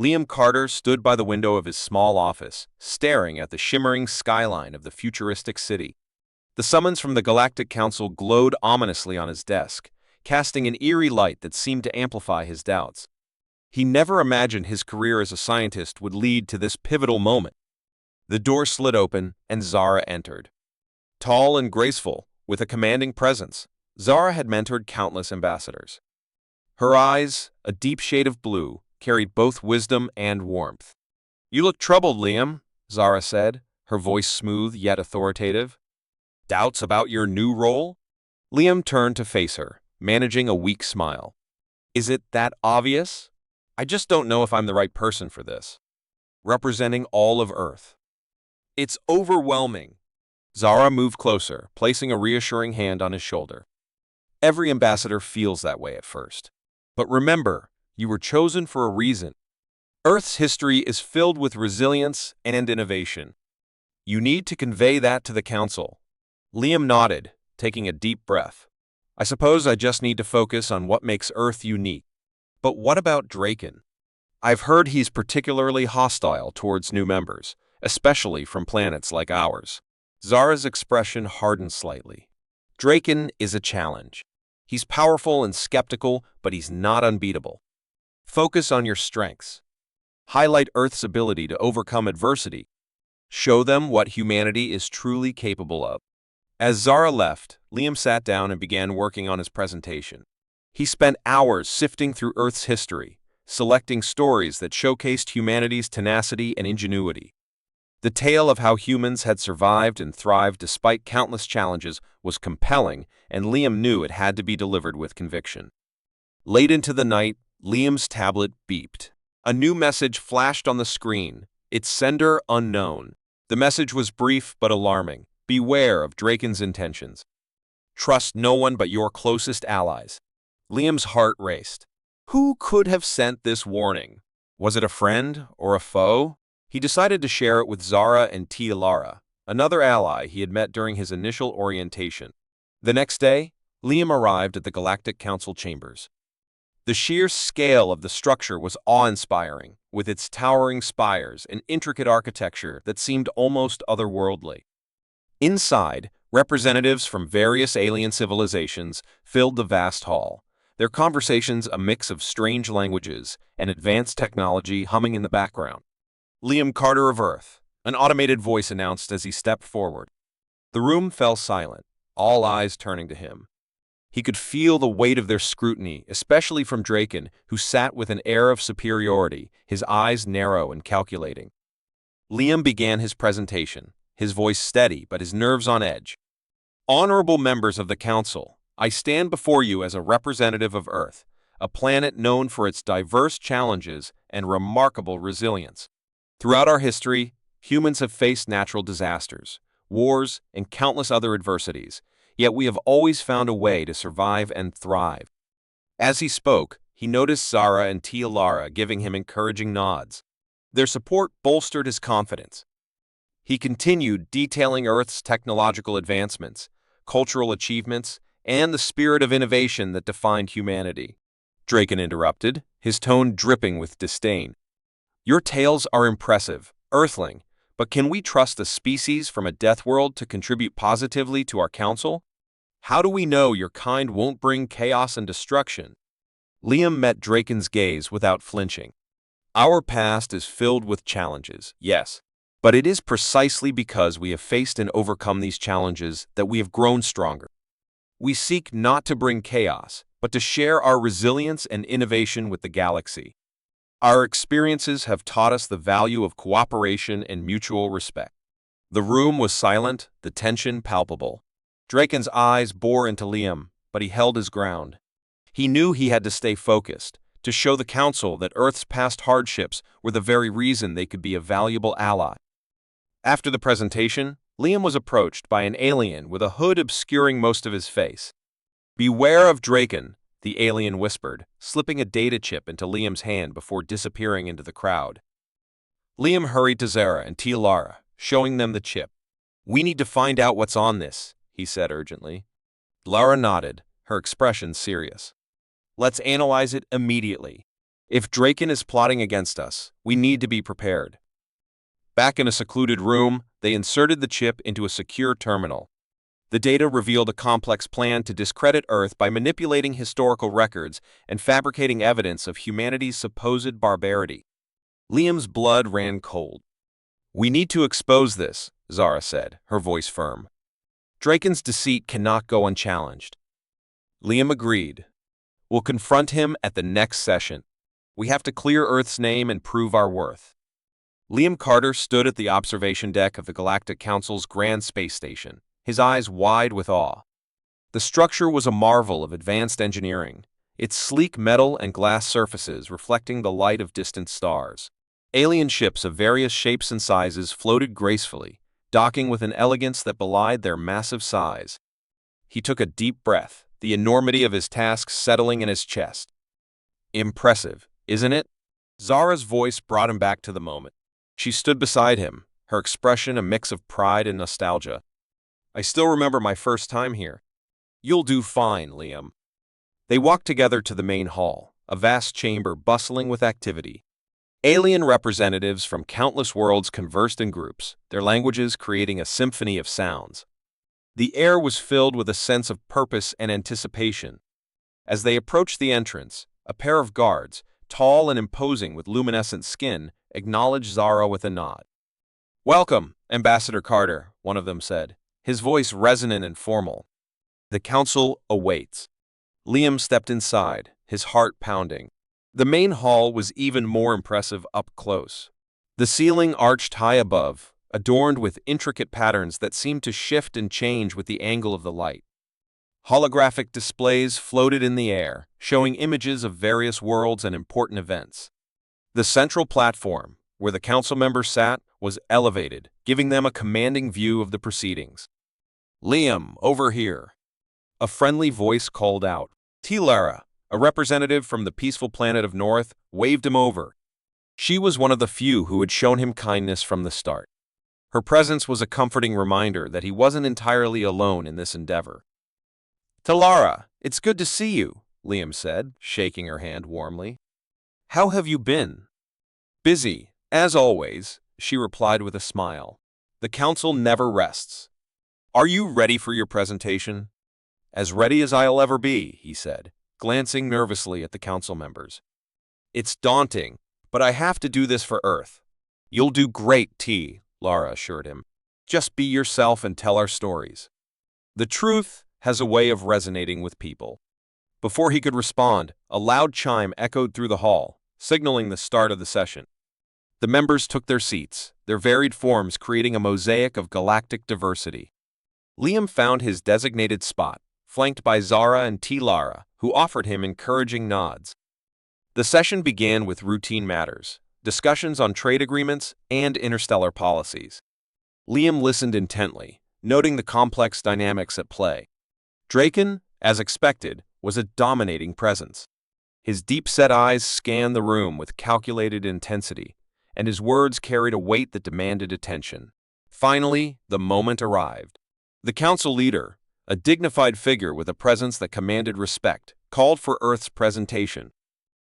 Liam Carter stood by the window of his small office, staring at the shimmering skyline of the futuristic city. The summons from the Galactic Council glowed ominously on his desk, casting an eerie light that seemed to amplify his doubts. He never imagined his career as a scientist would lead to this pivotal moment. The door slid open, and Zara entered. Tall and graceful, with a commanding presence, Zara had mentored countless ambassadors. Her eyes, a deep shade of blue, carried both wisdom and warmth. "You look troubled, Liam," Zara said, her voice smooth yet authoritative. "Doubts about your new role?" Liam turned to face her, managing a weak smile. "Is it that obvious? I just don't know if I'm the right person for this. Representing all of Earth. It's overwhelming." Zara moved closer, placing a reassuring hand on his shoulder. "Every ambassador feels that way at first. But remember, you were chosen for a reason. Earth's history is filled with resilience and innovation. You need to convey that to the Council." Liam nodded, taking a deep breath. "I suppose I just need to focus on what makes Earth unique. But what about Draken? I've heard he's particularly hostile towards new members, especially from planets like ours." Zara's expression hardened slightly. "Draken is a challenge. He's powerful and skeptical, but he's not unbeatable. Focus on your strengths. Highlight Earth's ability to overcome adversity. Show them what humanity is truly capable of." As Zara left, Liam sat down and began working on his presentation. He spent hours sifting through Earth's history, selecting stories that showcased humanity's tenacity and ingenuity. The tale of how humans had survived and thrived despite countless challenges was compelling, and Liam knew it had to be delivered with conviction. Late into the night, Liam's tablet beeped. A new message flashed on the screen, its sender unknown. The message was brief but alarming. "Beware of Draken's intentions. Trust no one but your closest allies." Liam's heart raced. Who could have sent this warning? Was it a friend or a foe? He decided to share it with Zara and Tia Lara, another ally he had met during his initial orientation. The next day, Liam arrived at the Galactic Council chambers. The sheer scale of the structure was awe-inspiring, with its towering spires and intricate architecture that seemed almost otherworldly. Inside, representatives from various alien civilizations filled the vast hall, their conversations a mix of strange languages and advanced technology humming in the background. "Liam Carter of Earth," an automated voice announced as he stepped forward. The room fell silent, all eyes turning to him. He could feel the weight of their scrutiny, especially from Draken, who sat with an air of superiority, his eyes narrow and calculating. Liam began his presentation, his voice steady but his nerves on edge. "Honorable members of the Council, I stand before you as a representative of Earth, a planet known for its diverse challenges and remarkable resilience. Throughout our history, humans have faced natural disasters, wars, and countless other adversities, yet we have always found a way to survive and thrive." As he spoke, he noticed Zara and Tia Lara giving him encouraging nods. Their support bolstered his confidence. He continued detailing Earth's technological advancements, cultural achievements, and the spirit of innovation that defined humanity. Draken interrupted, his tone dripping with disdain. "Your tales are impressive, Earthling, but can we trust a species from a Deathworld to contribute positively to our council? How do we know your kind won't bring chaos and destruction?" Liam met Draken's gaze without flinching. "Our past is filled with challenges, yes, but it is precisely because we have faced and overcome these challenges that we have grown stronger. We seek not to bring chaos, but to share our resilience and innovation with the galaxy. Our experiences have taught us the value of cooperation and mutual respect." The room was silent, the tension palpable. Draken's eyes bore into Liam, but he held his ground. He knew he had to stay focused, to show the Council that Earth's past hardships were the very reason they could be a valuable ally. After the presentation, Liam was approached by an alien with a hood obscuring most of his face. "Beware of Draken," the alien whispered, slipping a data chip into Liam's hand before disappearing into the crowd. Liam hurried to Zara and Tia Lara, showing them the chip. "We need to find out what's on this," he said urgently. Lara nodded, her expression serious. "Let's analyze it immediately." If Draken is plotting against us, we need to be prepared. Back in a secluded room, they inserted the chip into a secure terminal. The data revealed a complex plan to discredit Earth by manipulating historical records and fabricating evidence of humanity's supposed barbarity. Liam's blood ran cold. "We need to expose this," Zara said, her voice firm. "Draken's deceit cannot go unchallenged." Liam agreed. "We'll confront him at the next session. We have to clear Earth's name and prove our worth." Liam Carter stood at the observation deck of the Galactic Council's Grand Space Station, his eyes wide with awe. The structure was a marvel of advanced engineering, its sleek metal and glass surfaces reflecting the light of distant stars. Alien ships of various shapes and sizes floated gracefully, docking with an elegance that belied their massive size. He took a deep breath, the enormity of his task settling in his chest. "Impressive, isn't it?" Zara's voice brought him back to the moment. She stood beside him, her expression a mix of pride and nostalgia. "I still remember my first time here." "You'll do fine, Liam." They walked together to the main hall, a vast chamber bustling with activity. Alien representatives from countless worlds conversed in groups, their languages creating a symphony of sounds. The air was filled with a sense of purpose and anticipation. As they approached the entrance, a pair of guards, tall and imposing with luminescent skin, acknowledged Zara with a nod. "Welcome, Ambassador Carter," one of them said, his voice resonant and formal. "The council awaits." Liam stepped inside, his heart pounding. The main hall was even more impressive up close. The ceiling arched high above, adorned with intricate patterns that seemed to shift and change with the angle of the light. Holographic displays floated in the air, showing images of various worlds and important events. The central platform, where the council members sat, was elevated, giving them a commanding view of the proceedings. "Liam, over here." A friendly voice called out. Tilara, a representative from the peaceful planet of North, waved him over. She was one of the few who had shown him kindness from the start. Her presence was a comforting reminder that he wasn't entirely alone in this endeavor. "Tilara, it's good to see you," Liam said, shaking her hand warmly. "How have you been?" "Busy, as always," she replied with a smile. "The council never rests." "Are you ready for your presentation?" "As ready as I'll ever be," he said, glancing nervously at the council members. "It's daunting, but I have to do this for Earth." "You'll do great, T," Lara assured him. "Just be yourself and tell our stories." The truth has a way of resonating with people. Before he could respond, a loud chime echoed through the hall, signaling the start of the session. The members took their seats, their varied forms creating a mosaic of galactic diversity. Liam found his designated spot, flanked by Zara and Tilara, who offered him encouraging nods. The session began with routine matters, discussions on trade agreements and interstellar policies. Liam listened intently, noting the complex dynamics at play. Draken, as expected, was a dominating presence. His deep-set eyes scanned the room with calculated intensity, and his words carried a weight that demanded attention. Finally, the moment arrived. The council leader, a dignified figure with a presence that commanded respect, called for Earth's presentation.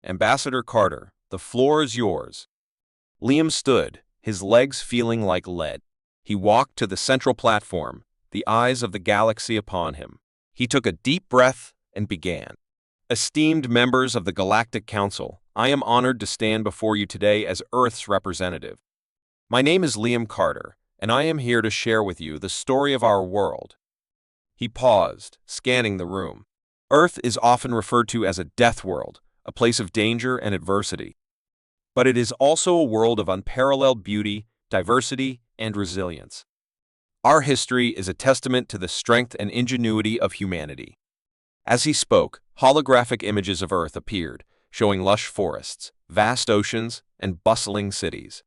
"Ambassador Carter, the floor is yours." Liam stood, his legs feeling like lead. He walked to the central platform, the eyes of the galaxy upon him. He took a deep breath and began. "Esteemed members of the Galactic Council, I am honored to stand before you today as Earth's representative. My name is Liam Carter, and I am here to share with you the story of our world." He paused, scanning the room. Earth is often referred to as a Deathworld, a place of danger and adversity. But it is also a world of unparalleled beauty, diversity, and resilience. Our history is a testament to the strength and ingenuity of humanity. As he spoke, holographic images of Earth appeared, showing lush forests, vast oceans, and bustling cities.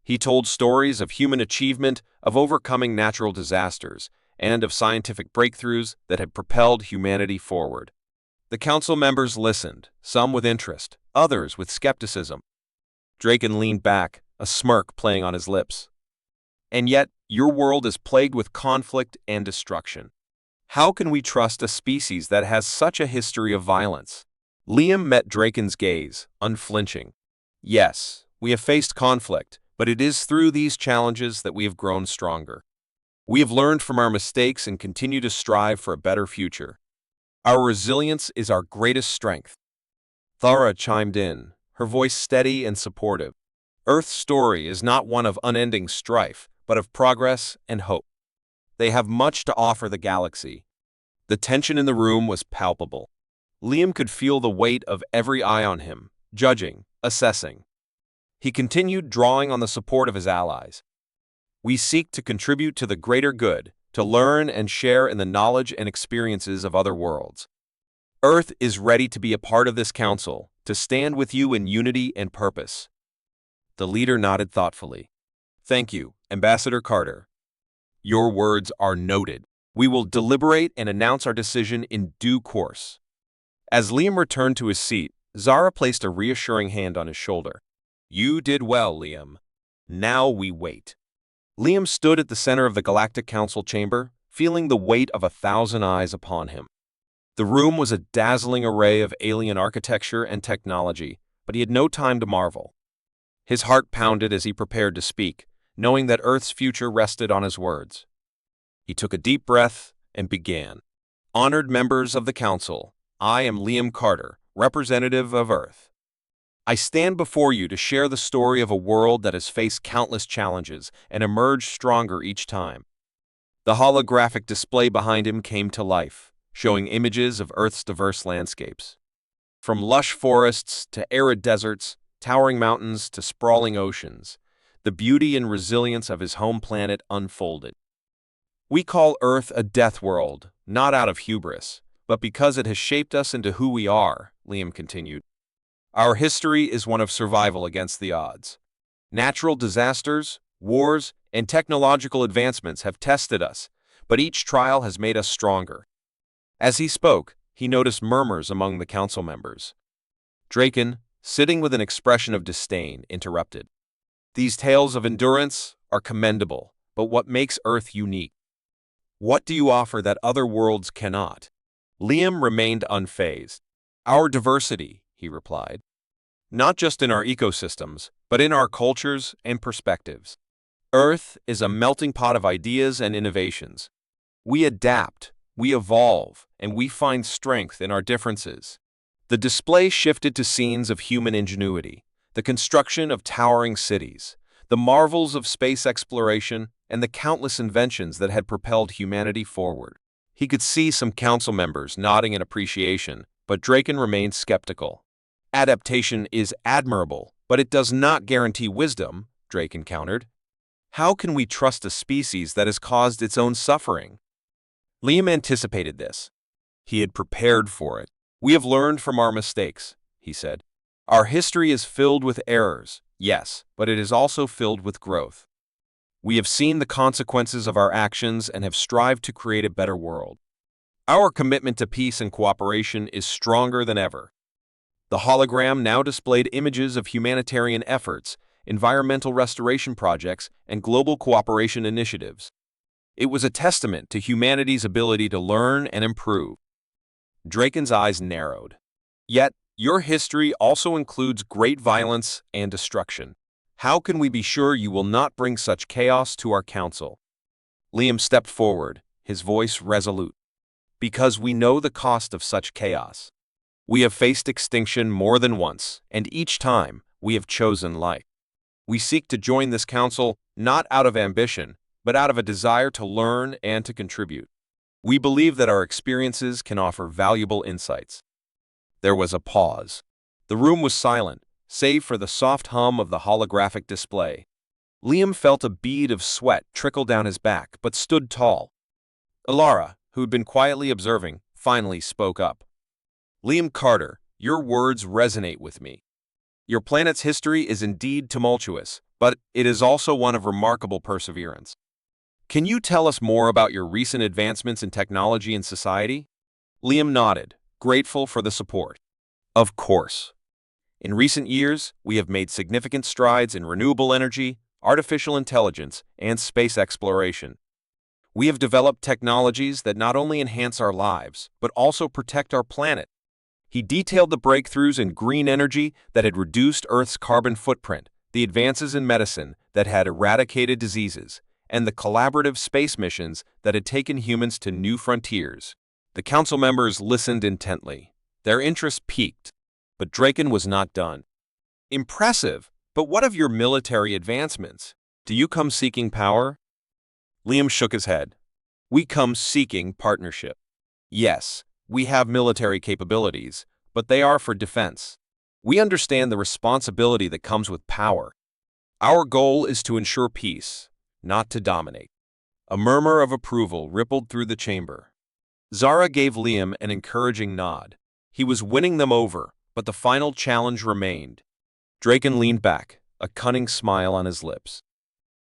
He told stories of human achievement, of overcoming natural disasters, and of scientific breakthroughs that had propelled humanity forward. The council members listened, some with interest, others with skepticism. Draken leaned back, a smirk playing on his lips. "And yet, your world is plagued with conflict and destruction. How can we trust a species that has such a history of violence?" Liam met Draken's gaze, unflinching. Yes, we have faced conflict, but it is through these challenges that we have grown stronger. We have learned from our mistakes and continue to strive for a better future. Our resilience is our greatest strength. Thara chimed in, her voice steady and supportive. Earth's story is not one of unending strife, but of progress and hope. They have much to offer the galaxy. The tension in the room was palpable. Liam could feel the weight of every eye on him, judging, assessing. He continued drawing on the support of his allies. We seek to contribute to the greater good, to learn and share in the knowledge and experiences of other worlds. Earth is ready to be a part of this council, to stand with you in unity and purpose. The leader nodded thoughtfully. Thank you, Ambassador Carter. Your words are noted. We will deliberate and announce our decision in due course. As Liam returned to his seat, Zara placed a reassuring hand on his shoulder. You did well, Liam. Now we wait. Liam stood at the center of the Galactic Council chamber, feeling the weight of 1,000 eyes upon him. The room was a dazzling array of alien architecture and technology, but he had no time to marvel. His heart pounded as he prepared to speak, knowing that Earth's future rested on his words. He took a deep breath and began. Honored members of the Council, I am Liam Carter, representative of Earth. I stand before you to share the story of a world that has faced countless challenges and emerged stronger each time. The holographic display behind him came to life, showing images of Earth's diverse landscapes. From lush forests to arid deserts, towering mountains to sprawling oceans, the beauty and resilience of his home planet unfolded. We call Earth a Deathworld, not out of hubris, but because it has shaped us into who we are, Liam continued. Our history is one of survival against the odds. Natural disasters, wars, and technological advancements have tested us, but each trial has made us stronger. As he spoke, he noticed murmurs among the council members. Draken, sitting with an expression of disdain, interrupted. These tales of endurance are commendable, but what makes Earth unique? What do you offer that other worlds cannot? Liam remained unfazed. Our diversity, he replied. Not just in our ecosystems, but in our cultures and perspectives. Earth is a melting pot of ideas and innovations. We adapt, we evolve, and we find strength in our differences. The display shifted to scenes of human ingenuity, the construction of towering cities, the marvels of space exploration, and the countless inventions that had propelled humanity forward. He could see some council members nodding in appreciation, but Draken remained skeptical. Adaptation is admirable, but it does not guarantee wisdom, Draken countered. How can we trust a species that has caused its own suffering? Liam anticipated this. He had prepared for it. We have learned from our mistakes, he said. Our history is filled with errors, yes, but it is also filled with growth. We have seen the consequences of our actions and have strived to create a better world. Our commitment to peace and cooperation is stronger than ever. The hologram now displayed images of humanitarian efforts, environmental restoration projects, and global cooperation initiatives. It was a testament to humanity's ability to learn and improve. Draken's eyes narrowed. Yet, your history also includes great violence and destruction. How can we be sure you will not bring such chaos to our council? Liam stepped forward, his voice resolute. Because we know the cost of such chaos. We have faced extinction more than once, and each time we have chosen life. We seek to join this council not out of ambition, but out of a desire to learn and to contribute. We believe that our experiences can offer valuable insights. There was a pause. The room was silent, save for the soft hum of the holographic display. Liam felt a bead of sweat trickle down his back, but stood tall. Alara, who had been quietly observing, finally spoke up. Liam Carter, your words resonate with me. Your planet's history is indeed tumultuous, but it is also one of remarkable perseverance. Can you tell us more about your recent advancements in technology and society? Liam nodded, grateful for the support. Of course. In recent years, we have made significant strides in renewable energy, artificial intelligence, and space exploration. We have developed technologies that not only enhance our lives, but also protect our planet. He detailed the breakthroughs in green energy that had reduced Earth's carbon footprint, the advances in medicine that had eradicated diseases, and the collaborative space missions that had taken humans to new frontiers. The council members listened intently. Their interest piqued, but Draken was not done. Impressive, but what of your military advancements? Do you come seeking power? Liam shook his head. We come seeking partnership. Yes, we have military capabilities, but they are for defense. We understand the responsibility that comes with power. Our goal is to ensure peace, not to dominate. A murmur of approval rippled through the chamber. Zara gave Liam an encouraging nod. He was winning them over, but the final challenge remained. Draken leaned back, a cunning smile on his lips.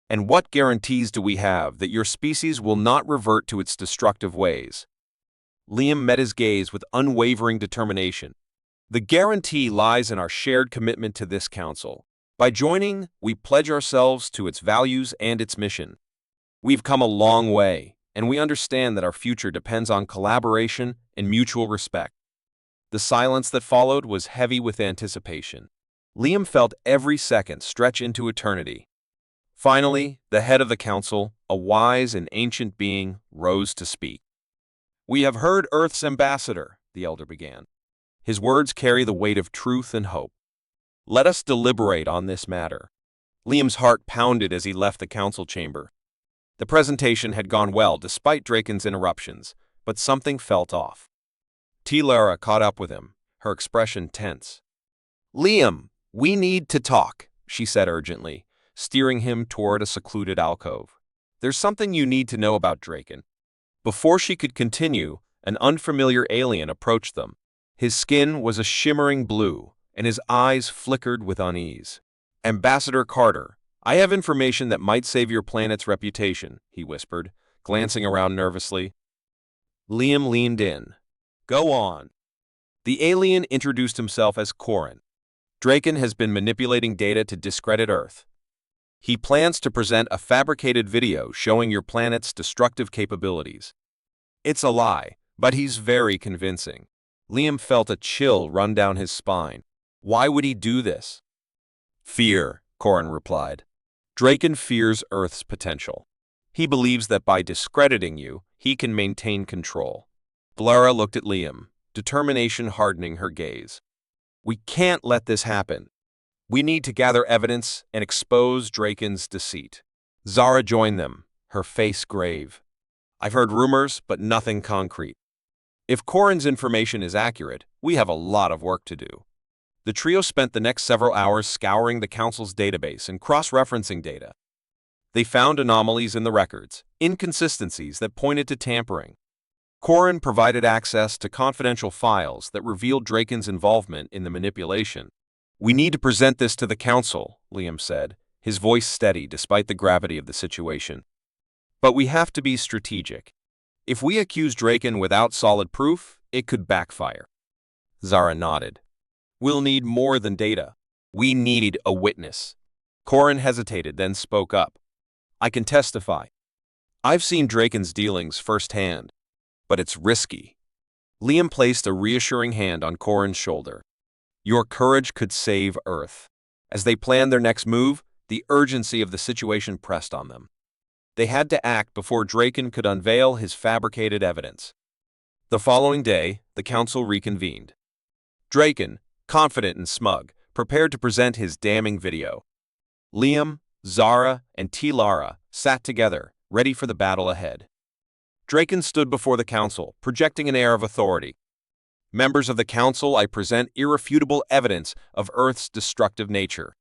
And what guarantees do we have that your species will not revert to its destructive ways? Liam met his gaze with unwavering determination. The guarantee lies in our shared commitment to this council. By joining, we pledge ourselves to its values and its mission. We've come a long way, and we understand that our future depends on collaboration and mutual respect. The silence that followed was heavy with anticipation. Liam felt every second stretch into eternity. Finally, the head of the council, a wise and ancient being, rose to speak. "We have heard Earth's ambassador," the elder began. His words carry the weight of truth and hope. "Let us deliberate on this matter." Liam's heart pounded as he left the council chamber. The presentation had gone well despite Draken's interruptions, but something felt off. Lara caught up with him, her expression tense. "Liam, we need to talk," she said urgently, steering him toward a secluded alcove. "There's something you need to know about Draken." Before she could continue, an unfamiliar alien approached them. His skin was a shimmering blue, and his eyes flickered with unease. "Ambassador Carter, I have information that might save your planet's reputation," he whispered, glancing around nervously. Liam leaned in. "Go on." The alien introduced himself as Corin. "Draken has been manipulating data to discredit Earth. He plans to present a fabricated video showing your planet's destructive capabilities. It's a lie, but he's very convincing." Liam felt a chill run down his spine. Why would he do this? "Fear," Corin replied. "Draken fears Earth's potential. He believes that by discrediting you, he can maintain control." Blara looked at Liam, determination hardening her gaze. "We can't let this happen. We need to gather evidence and expose Draken's deceit." Zara joined them, her face grave. "I've heard rumors, but nothing concrete. If Corin's information is accurate, we have a lot of work to do." The trio spent the next several hours scouring the council's database and cross-referencing data. They found anomalies in the records, inconsistencies that pointed to tampering. Corin provided access to confidential files that revealed Draken's involvement in the manipulation. "We need to present this to the council," Liam said, his voice steady despite the gravity of the situation. "But we have to be strategic. If we accuse Draken without solid proof, it could backfire." Zara nodded. "We'll need more than data. We need a witness." Corin hesitated, then spoke up. "I can testify. I've seen Draken's dealings firsthand, but it's risky." Liam placed a reassuring hand on Corin's shoulder. "Your courage could save Earth." As they planned their next move, the urgency of the situation pressed on them. They had to act before Draken could unveil his fabricated evidence. The following day, the council reconvened. Draken, confident and smug, prepared to present his damning video. Liam, Zara, and Lara sat together, ready for the battle ahead. Draken stood before the council, projecting an air of authority. "Members of the council, I present irrefutable evidence of Earth's destructive nature."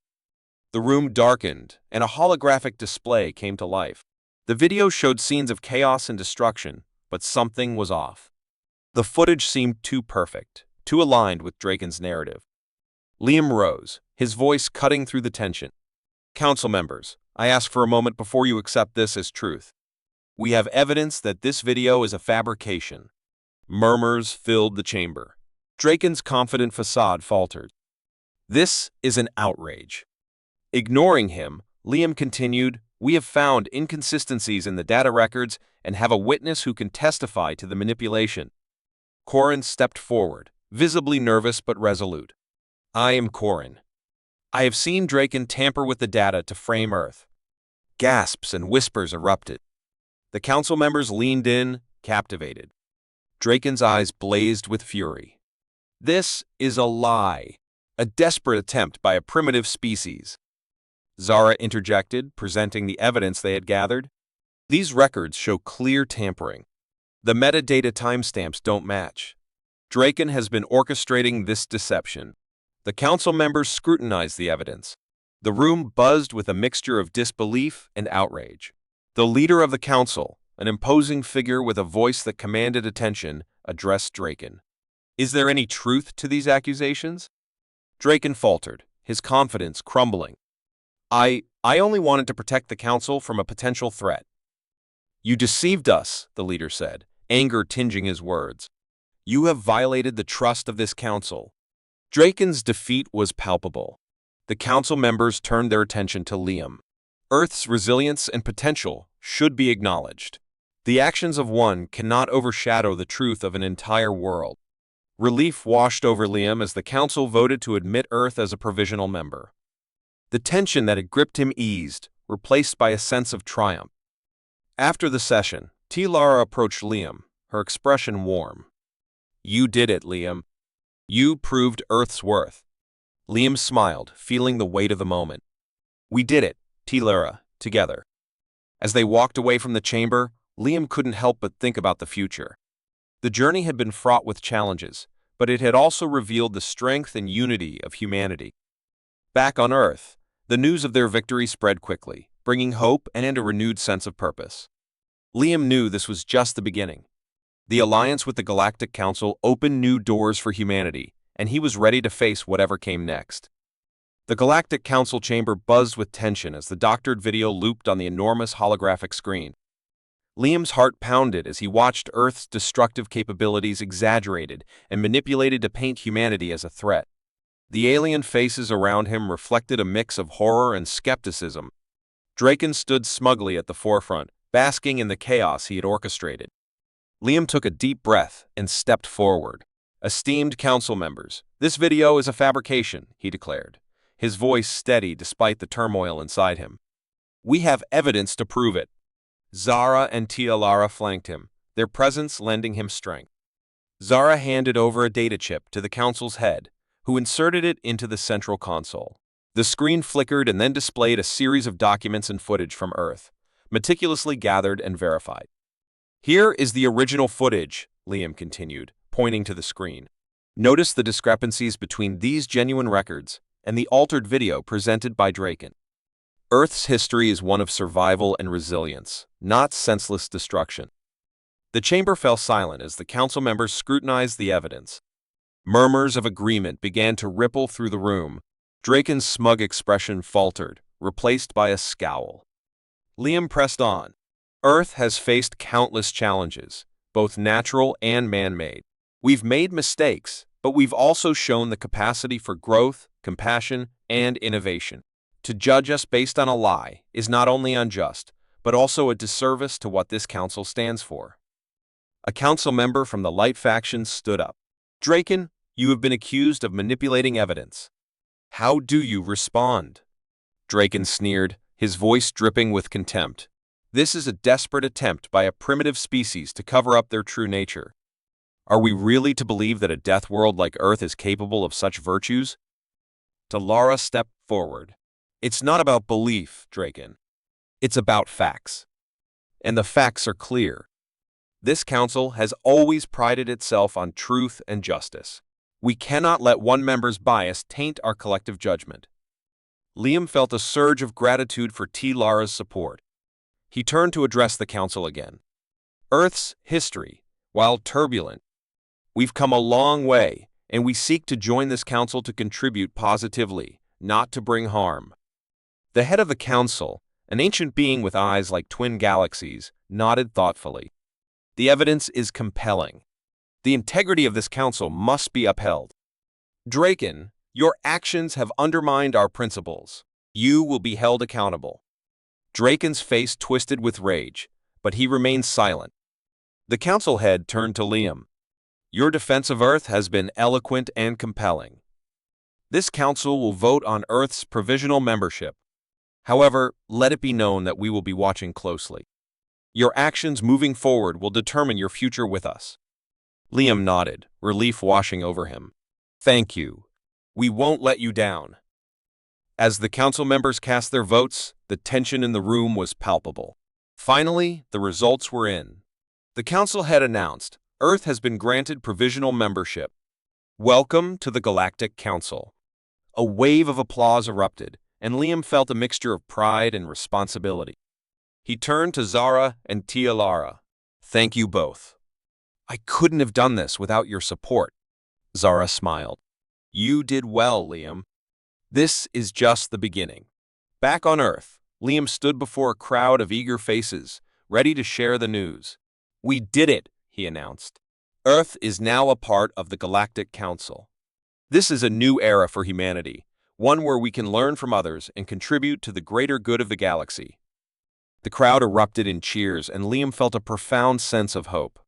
The room darkened, and a holographic display came to life. The video showed scenes of chaos and destruction, but something was off. The footage seemed too perfect, too aligned with Draken's narrative. Liam rose, his voice cutting through the tension. "Council members, I ask for a moment before you accept this as truth. We have evidence that this video is a fabrication." Murmurs filled the chamber. Draken's confident facade faltered. "This is an outrage." Ignoring him, Liam continued, "We have found inconsistencies in the data records and have a witness who can testify to the manipulation." Corin stepped forward, visibly nervous but resolute. "I am Corin. I have seen Draken tamper with the data to frame Earth." Gasps and whispers erupted. The council members leaned in, captivated. Draken's eyes blazed with fury. "This is a lie, a desperate attempt by a primitive species." Zara interjected, presenting the evidence they had gathered. "These records show clear tampering. The metadata timestamps don't match. Draken has been orchestrating this deception." The council members scrutinized the evidence. The room buzzed with a mixture of disbelief and outrage. The leader of the council, an imposing figure with a voice that commanded attention, addressed Draken. "Is there any truth to these accusations?" Draken faltered, his confidence crumbling. I only wanted to protect the council from a potential threat." "You deceived us," the leader said, anger tinging his words. "You have violated the trust of this council." Draken's defeat was palpable. The council members turned their attention to Liam. Earth's resilience and potential should be acknowledged. The actions of one cannot overshadow the truth of an entire world. Relief washed over Liam as the council voted to admit Earth as a provisional member. The tension that had gripped him eased, replaced by a sense of triumph. After the session, Lara approached Liam, her expression warm. "You did it, Liam. You proved Earth's worth." Liam smiled, feeling the weight of the moment. "We did it, Lara, together." As they walked away from the chamber, Liam couldn't help but think about the future. The journey had been fraught with challenges, but it had also revealed the strength and unity of humanity. Back on Earth, the news of their victory spread quickly, bringing hope and a renewed sense of purpose. Liam knew this was just the beginning. The alliance with the Galactic Council opened new doors for humanity, and he was ready to face whatever came next. The Galactic Council chamber buzzed with tension as the doctored video looped on the enormous holographic screen. Liam's heart pounded as he watched Earth's destructive capabilities exaggerated and manipulated to paint humanity as a threat. The alien faces around him reflected a mix of horror and skepticism. Draken stood smugly at the forefront, basking in the chaos he had orchestrated. Liam took a deep breath and stepped forward. "Esteemed council members, this video is a fabrication," he declared, his voice steady despite the turmoil inside him. "We have evidence to prove it." Zara and Lara flanked him, their presence lending him strength. Zara handed over a data chip to the council's head, who inserted it into the central console. The screen flickered and then displayed a series of documents and footage from Earth, meticulously gathered and verified. "Here is the original footage," Liam continued, pointing to the screen. "Notice the discrepancies between these genuine records and the altered video presented by Draken. Earth's history is one of survival and resilience, not senseless destruction." The chamber fell silent as the council members scrutinized the evidence. Murmurs of agreement began to ripple through the room. Draken's smug expression faltered, replaced by a scowl. Liam pressed on. "Earth has faced countless challenges, both natural and man-made. We've made mistakes, but we've also shown the capacity for growth, compassion, and innovation. To judge us based on a lie is not only unjust, but also a disservice to what this council stands for." A council member from the Light faction stood up. "Draken, you have been accused of manipulating evidence. How do you respond?" Draken sneered, his voice dripping with contempt. "This is a desperate attempt by a primitive species to cover up their true nature. Are we really to believe that a death world like Earth is capable of such virtues?" Lara stepped forward. "It's not about belief, Draken. It's about facts. And the facts are clear. This council has always prided itself on truth and justice. We cannot let one member's bias taint our collective judgment." Liam felt a surge of gratitude for Lara's support. He turned to address the council again. "Earth's history, while turbulent, we've come a long way, and we seek to join this council to contribute positively, not to bring harm." The head of the council, an ancient being with eyes like twin galaxies, nodded thoughtfully. "The evidence is compelling. The integrity of this council must be upheld. Draken, your actions have undermined our principles. You will be held accountable." Draken's face twisted with rage, but he remained silent. The council head turned to Liam. Your defense of Earth has been eloquent and compelling. This council will vote on Earth's provisional membership. However, let it be known that we will be watching closely. Your actions moving forward will determine your future with us." Liam nodded, relief washing over him. "Thank you. We won't let you down." As the council members cast their votes, the tension in the room was palpable. Finally, the results were in. The council had announced, Earth has been granted provisional membership. Welcome to the Galactic Council. A wave of applause erupted, and Liam felt a mixture of pride and responsibility. He turned to Zara and Tia Lara. "Thank you both. I couldn't have done this without your support." Zara smiled. "You did well, Liam. This is just the beginning." Back on Earth, Liam stood before a crowd of eager faces, ready to share the news. "We did it," he announced. "Earth is now a part of the Galactic Council. This is a new era for humanity, one where we can learn from others and contribute to the greater good of the galaxy." The crowd erupted in cheers, and Liam felt a profound sense of hope.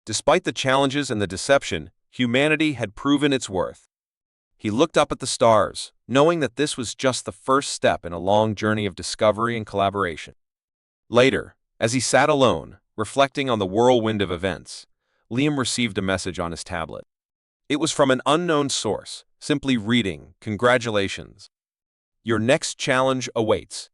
Despite the challenges and the deception, humanity had proven its worth. He looked up at the stars, knowing that this was just the first step in a long journey of discovery and collaboration. Later, as he sat alone, reflecting on the whirlwind of events, Liam received a message on his tablet. It was from an unknown source, simply reading, "Congratulations. Your next challenge awaits.